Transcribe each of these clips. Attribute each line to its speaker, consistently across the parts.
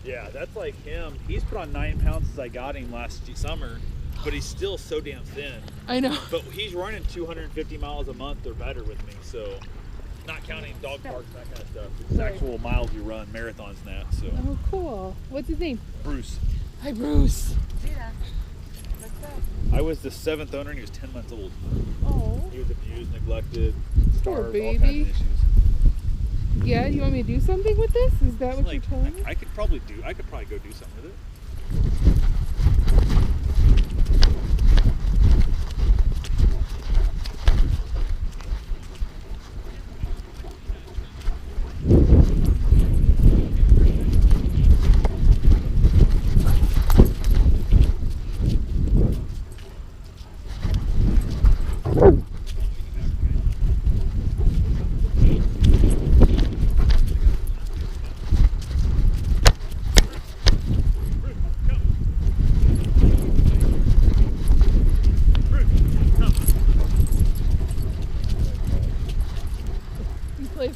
Speaker 1: Yeah, that's like him. He's put on 9 pounds since I got him last summer, but he's still so damn thin.
Speaker 2: I know.
Speaker 1: But he's running 250 miles a month or better with me, so not counting dog parks and that kind of stuff. It's actual miles you run, marathons and that. So.
Speaker 2: Oh, cool. What's his name?
Speaker 1: Bruce.
Speaker 2: Hi, Bruce.
Speaker 1: I was the 7th owner and he was 10 months old.
Speaker 2: Oh.
Speaker 1: He was abused, neglected, starved,
Speaker 2: baby.
Speaker 1: all kinds of issues.
Speaker 2: Yeah, you want me to do something with this? Is that what you're telling me?
Speaker 1: I could probably go do something with it.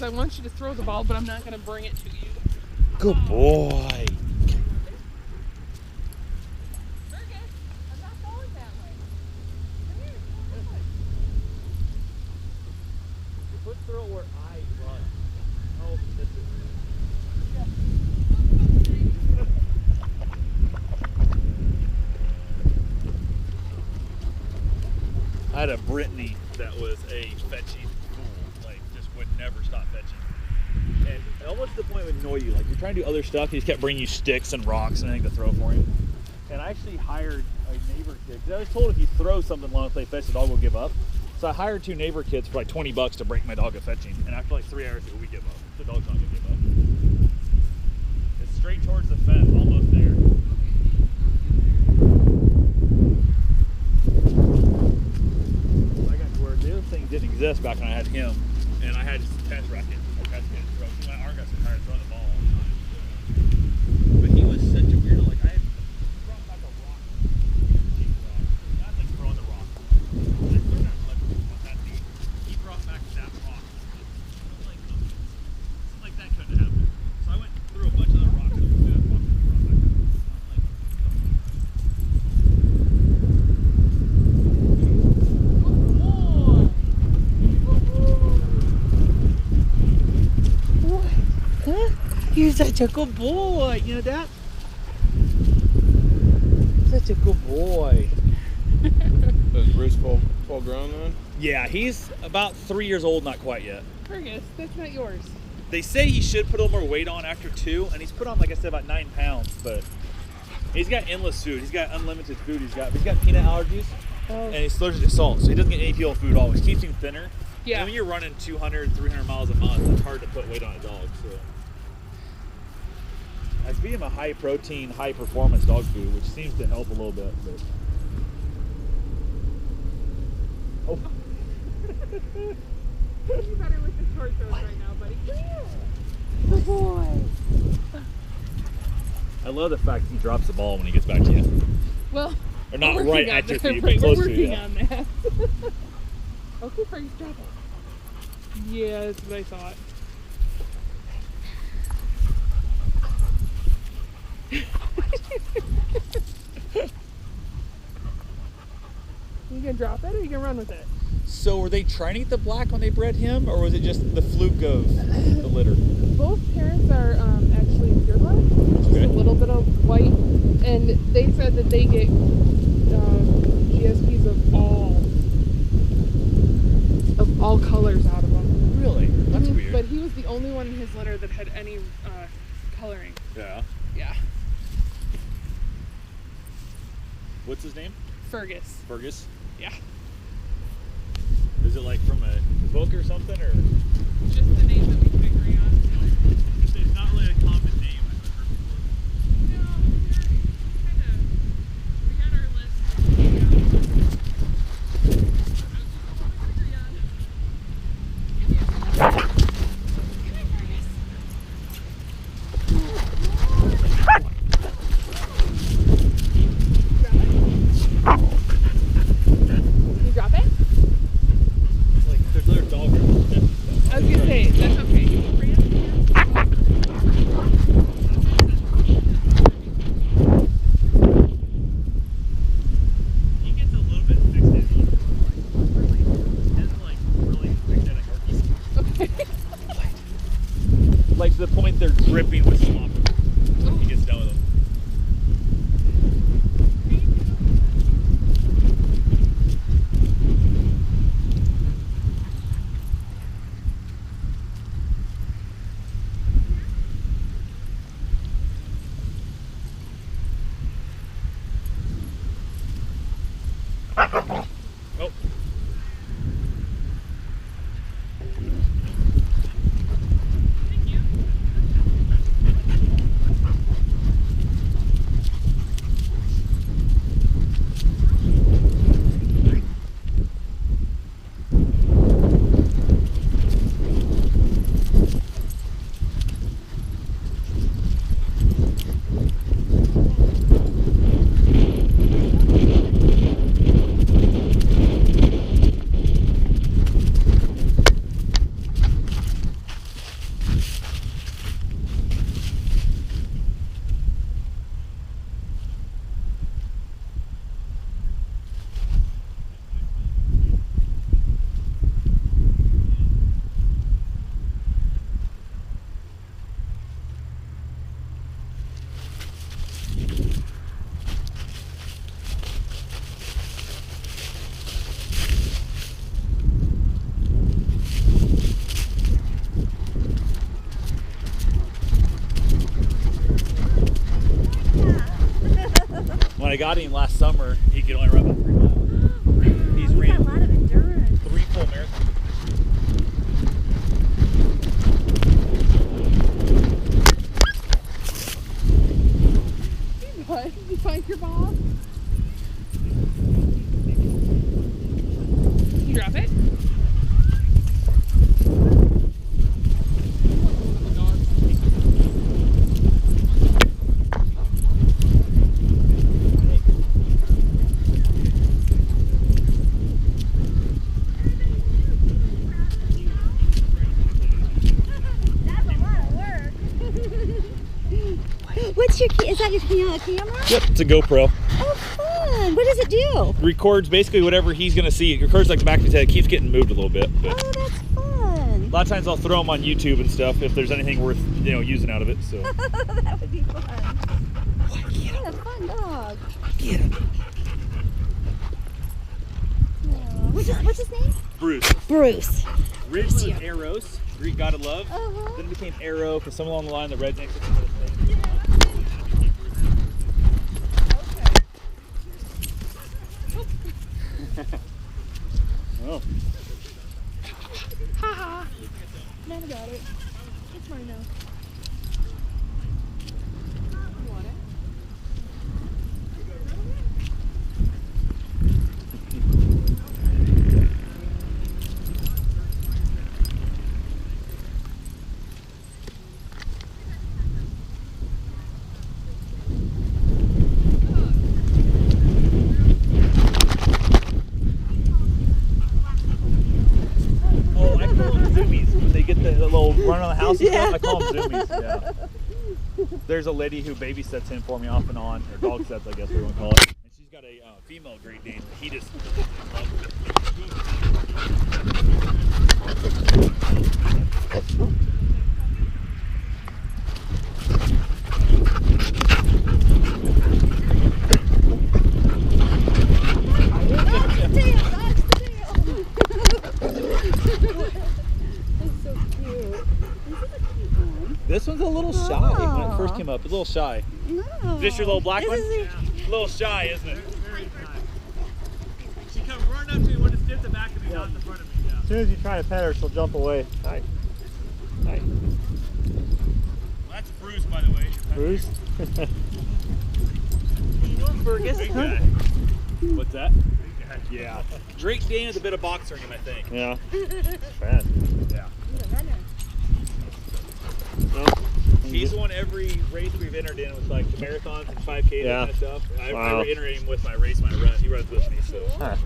Speaker 2: I want you to throw the ball, but I'm not going to bring it to you.
Speaker 1: Good boy.
Speaker 2: Fergus, I'm not going that way. Come here.
Speaker 1: Let's throw it where I run. Oh, this is. I had a Brittany that was a fetching fool, like just would never stop fetching. And almost to the point it would annoy you. Like you're trying to do other stuff, he just kept bringing you sticks and rocks and anything to throw for him. And I actually hired a neighbor kid. 'Cause I was told if you throw something long enough they fetch, the dog will give up. So I hired 2 neighbor kids for like $20 to break my dog at fetching. And after like 3 hours, we give up. The dog's not gonna give up. It's straight towards the fence, almost there. I got to where the other thing didn't exist back when I had him, and I had just a test racket. My arm got so tired throwing the ball all the time. But he was such a weirdo. Like I had brought back a rock, cheap rock. Not like throwing the rock. I threw it at that deep. He brought back that rock. Something like that couldn't happen. So I went through a bunch of the rocks. And that rock and brought back that. You're such a good boy, you know that? Such a good boy.
Speaker 3: Is Bruce full grown then?
Speaker 1: Yeah, he's about 3 years old, not quite yet.
Speaker 2: Fergus, that's not yours.
Speaker 1: They say he should put a little more weight on after 2, and he's put on, like I said, about 9 pounds, but he's got endless food. He's got unlimited food. He's got peanut allergies, and he's allergic to salt, so he doesn't get any people food at all, which keeps him thinner.
Speaker 2: Yeah.
Speaker 1: And when you're running 200, 300 miles a month, it's hard to put weight on a dog, so. I feed him a high protein, high performance dog food, which seems to help a little bit. But... Oh.
Speaker 2: You better with the short throws right now, buddy. Good boy.
Speaker 1: I love the fact he drops the ball when he gets back to you.
Speaker 2: Well,
Speaker 1: or not
Speaker 2: we're
Speaker 1: right
Speaker 2: working
Speaker 1: at
Speaker 2: on
Speaker 1: your
Speaker 2: that,
Speaker 1: feet,
Speaker 2: right,
Speaker 1: but close
Speaker 2: we're
Speaker 1: to you.
Speaker 2: working
Speaker 1: Yeah.
Speaker 2: on that. Okay, Fergus, drop it. Yeah, that's what I thought. You gonna drop it or you gonna run with it?
Speaker 1: So were they trying to get the black when they bred him, or was it just the fluke of the litter?
Speaker 2: Both parents are actually purebred, just
Speaker 1: Okay.
Speaker 2: a little bit of white, and they said that they get GSPs of all colors out of them.
Speaker 1: Really? That's weird.
Speaker 2: But he was the only one in his litter that had any coloring.
Speaker 1: Yeah.
Speaker 2: Yeah.
Speaker 1: What's his name?
Speaker 2: Fergus.
Speaker 1: Fergus?
Speaker 2: Yeah.
Speaker 1: Is it like from a book or something, or?
Speaker 2: Just the name that we could agree on.
Speaker 1: It's not really a common name.
Speaker 2: No, we had our list. You drop it?
Speaker 1: Like there's other dogs.
Speaker 2: I was gonna say, that's okay. You want Bria?
Speaker 1: like to the point they're dripping with slop. He gets done with them. Oh. When I got him last summer, he could only run about 3 miles. He's
Speaker 4: He's
Speaker 1: ran
Speaker 4: got a lot of endurance.
Speaker 1: 3 full marathons.
Speaker 2: What? Did you find your ball? You drop it?
Speaker 4: That's a lot of work. What's your is that your camera?
Speaker 1: Yep, it's a GoPro.
Speaker 4: Oh, fun. What does it do?
Speaker 1: Records basically whatever he's gonna see. It records like the back of his head. It keeps getting moved a little bit. But
Speaker 4: Oh, that's fun.
Speaker 1: a lot of times I'll throw them on YouTube and stuff if there's anything worth using out of it. So
Speaker 4: That would be fun. What a fun dog.
Speaker 1: get him.
Speaker 4: What's his name?
Speaker 1: Bruce.
Speaker 4: Bruce.
Speaker 1: Originally was Eros, Greek god of love.
Speaker 4: Uh-huh.
Speaker 1: Then it became Arrow because somewhere along the line the rednecks took the thing. Oh.
Speaker 2: Haha. Mad about it. It's mine now. You want it?
Speaker 1: Oh, I call them zoomies when they get the little run on the house and stuff. I call them zoomies. Yeah. There's a lady who babysits him for me off and on, or dog sets, I guess we want to call it. And she's got a female Great Dane. He just loves This one's a little shy when it first came up. A little shy.
Speaker 4: No.
Speaker 1: Is this your little black
Speaker 4: This
Speaker 1: one?
Speaker 4: is
Speaker 1: A little shy, isn't it? She comes running up to me when it's at the back of me, not in the front of me. Yeah.
Speaker 5: As soon as you try to pet her, she'll jump away. Hi. Hi.
Speaker 1: Well, that's Bruce, by the way.
Speaker 5: Bruce?
Speaker 1: Fergus. Big guy. What's that? Big guy. Yeah. Drake Dane has a bit of boxer in him, I think.
Speaker 5: Yeah. Fast.
Speaker 1: Yeah.
Speaker 5: No?
Speaker 1: He's won every race we've entered in with like the marathons and 5K
Speaker 5: Yeah.
Speaker 1: and that kind of stuff. I
Speaker 5: Wow.
Speaker 1: enter him with my race, my run. He runs with me, so.
Speaker 5: Huh.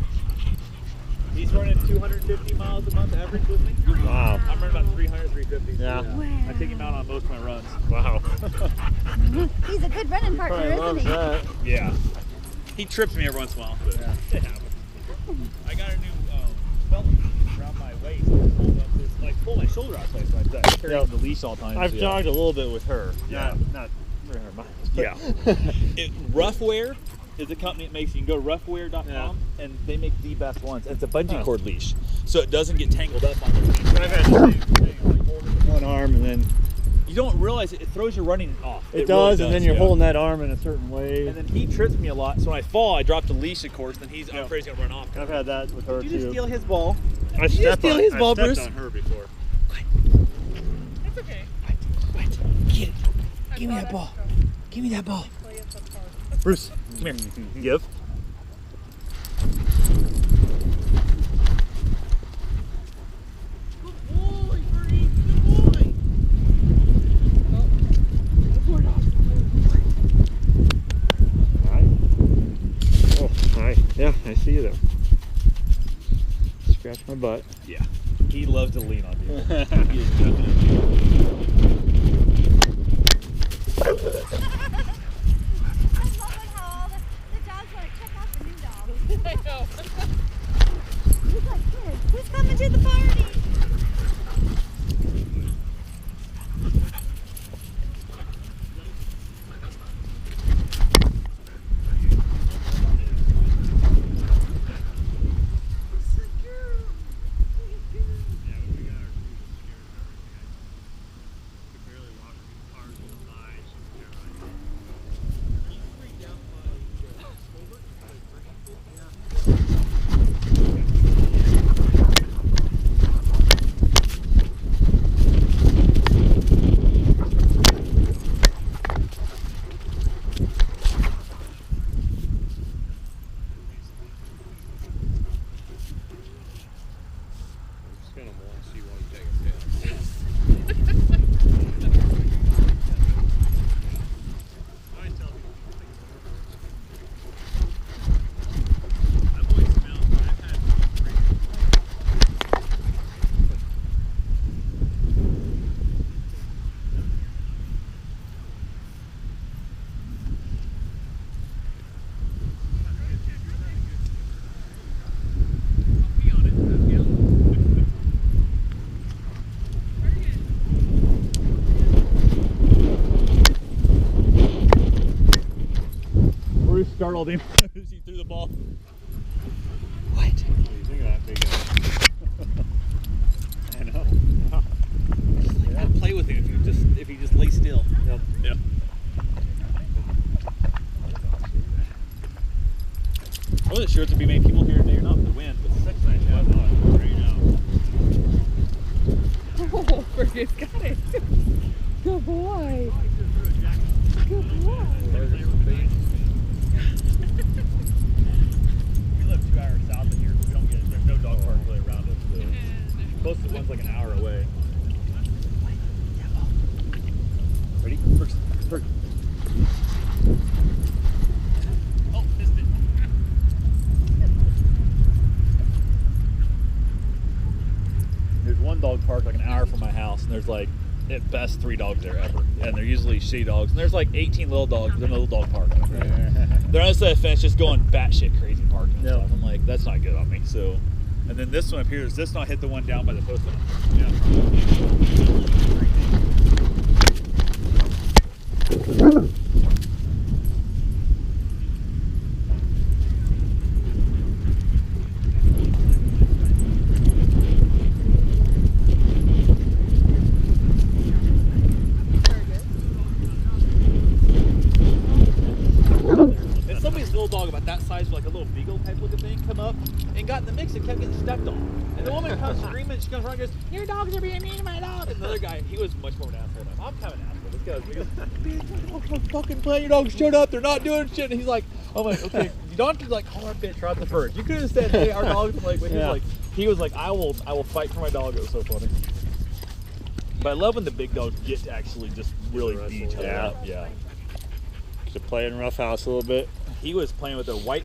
Speaker 1: He's running 250 miles a month average with me.
Speaker 5: Wow.
Speaker 1: I'm running about 300, 350.
Speaker 5: Yeah.
Speaker 1: I take him out on most of my runs.
Speaker 5: Wow.
Speaker 4: He's a good running partner,
Speaker 5: Probably
Speaker 4: isn't
Speaker 5: loves
Speaker 4: he?
Speaker 5: that.
Speaker 1: Yeah. He trips me every once in a while, but it happens. I got a new belt around my waist. It's like pull my shoulder out twice like that. Carrying
Speaker 5: Yep.
Speaker 1: the leash all the time.
Speaker 5: I've
Speaker 1: so, yeah.
Speaker 5: jogged a little bit with her.
Speaker 1: Yeah.
Speaker 5: Not for her miles.
Speaker 1: Yeah. Roughwear is a company that makes, you can go to roughwear.com
Speaker 5: Yeah.
Speaker 1: and they make the best ones. And it's a bungee cord leash, so it doesn't get tangled up on the leash.
Speaker 5: I've had the same thing, like holding it with one arm and then
Speaker 1: You don't realize it throws your running off.
Speaker 5: it does, and then you're
Speaker 1: yeah.
Speaker 5: holding that arm in a certain way.
Speaker 1: And then he trips me a lot, so when I fall, I drop the leash, of course, then I'm
Speaker 5: Yeah.
Speaker 1: afraid he's going to run off.
Speaker 5: I've had that with her
Speaker 1: Did you
Speaker 5: too.
Speaker 1: just steal his ball?
Speaker 5: I
Speaker 1: Did you just steal his ball,
Speaker 5: stepped
Speaker 1: Bruce?
Speaker 5: on her before.
Speaker 2: It's okay.
Speaker 1: Wait, get it.
Speaker 2: I
Speaker 1: Give me
Speaker 2: thought
Speaker 1: that
Speaker 2: I
Speaker 1: ball.
Speaker 2: was going
Speaker 1: Give me that ball.
Speaker 2: to play it so far.
Speaker 1: Bruce, come here. Give.
Speaker 2: Good boy, Birdie. Good boy.
Speaker 5: Hi. Oh, hi. Yeah, I see you there. Scratch my butt.
Speaker 1: Yeah. He loves to lean on people.
Speaker 5: Yeah.
Speaker 1: He is definitely.
Speaker 4: I love it how all the dogs want to check out the new dog.
Speaker 2: I know.
Speaker 4: He's like, "Here, who's coming to the party?"
Speaker 3: Just gonna want to see while you take a piss.
Speaker 1: Bruce startled him as he threw the ball.
Speaker 5: What do you think of that big guy? I know. Yeah.
Speaker 1: I'd play with him if he just lay still.
Speaker 5: Yep.
Speaker 1: Yeah. I wasn't sure if there'd be many people here today or not with the wind, but it's such nice weather.
Speaker 2: Oh, Birdie's got it. Good boy. Good boy.
Speaker 1: We live 2 hours south of here, so we don't get, there's no dog park really around us. So. Closest one's like an hour away. Ready? First. Oh, missed it. There's one dog park like an hour from my house, and there's like at best 3 dogs there ever, and they're usually shitty dogs. And there's like 18 little dogs. They're in a little dog park. They're on the side of the fence, just going batshit crazy parking and
Speaker 5: Yep.
Speaker 1: stuff. I'm like, that's not good on me. So, and then this one up here, does this not hit the one down by the post office? Yeah. And somebody's little dog about that size, like a little beagle type looking thing, come up and got in the mix and kept getting stepped on. And the woman comes screaming, she comes around and goes, "Your dogs are being mean to my dog." And the other guy, he was much more of an asshole than I'm kind of an asshole. This guy was like, "I'm fucking playing, your dogs showed up, they're not doing shit." And he's like, I'm like, okay, you don't have to like call our bitch right the first. You could have said, "Hey, our dogs," like, when
Speaker 5: Yeah.
Speaker 1: he was like, I will fight for my dog. It was so funny. But I love when the big dogs get to actually just really beat each other
Speaker 5: Yeah.
Speaker 1: up. Yeah.
Speaker 5: To play in rough house a little bit.
Speaker 1: He was playing with a white